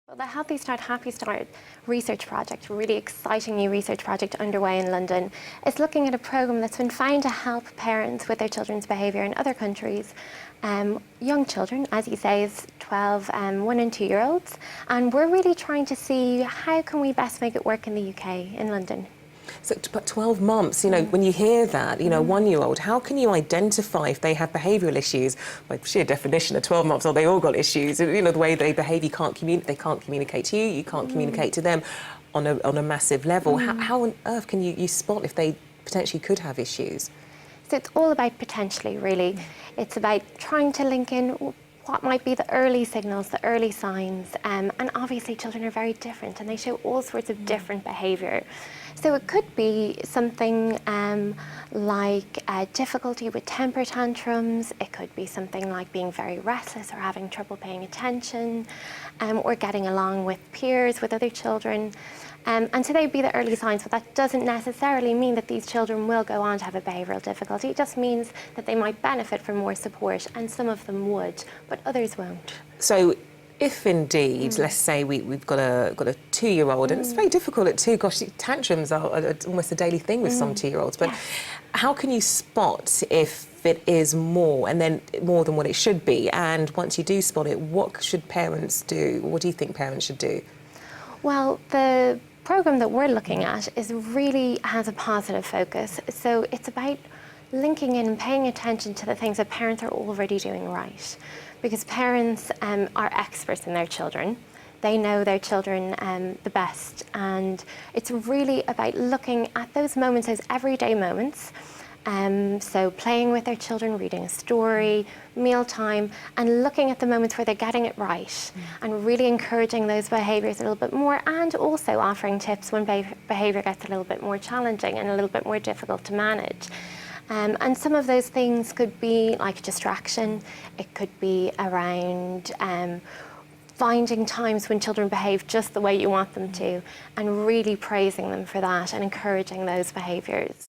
Well, the Healthy Start, Happy Start research project, a really exciting new research project underway in London, is looking at a programme that's been found to help parents with their children's behaviour in other countries. Young children, as you say, is 12, 1 and 2 year olds, and we're really trying to see how can we best make it work in the UK, in London. So, but 12 months, you know, when you hear that, you know, 1 year old, how can you identify if they have behavioural issues? By sheer definition, at 12 months old, they all got issues. You know, the way they behave, they can't communicate to you, you can't communicate to them on a massive level. How on earth can you spot if they potentially could have issues? So it's all about potentially, really. It's about trying to link in what might be the early signals, the early signs, and obviously children are very different and they show all sorts of different behaviour. So it could be something like difficulty with temper tantrums, it could be something like being very restless or having trouble paying attention, or getting along with peers, with other children. And so they'd be the early signs, but that doesn't necessarily mean that these children will go on to have a behavioural difficulty. It just means that they might benefit from more support, and some of them would, but others won't. So if indeed, let's say we've got a 2-year-old, and it's very difficult at 2, gosh, tantrums are almost a daily thing with some 2-year-olds, but how can you spot if it is more, and then more than what it should be? And once you do spot it, what should parents do? What do you think parents should do? Well, the programme that we're looking at really has a positive focus. So it's about linking in and paying attention to the things that parents are already doing right. Because parents are experts in their children. They know their children the best. And it's really about looking at those moments, those everyday moments. So playing with their children, reading a story, mealtime, and looking at the moments where they're getting it right and really encouraging those behaviours a little bit more, and also offering tips when behaviour gets a little bit more challenging and a little bit more difficult to manage. And some of those things could be like distraction, it could be around finding times when children behave just the way you want them to, and really praising them for that and encouraging those behaviours.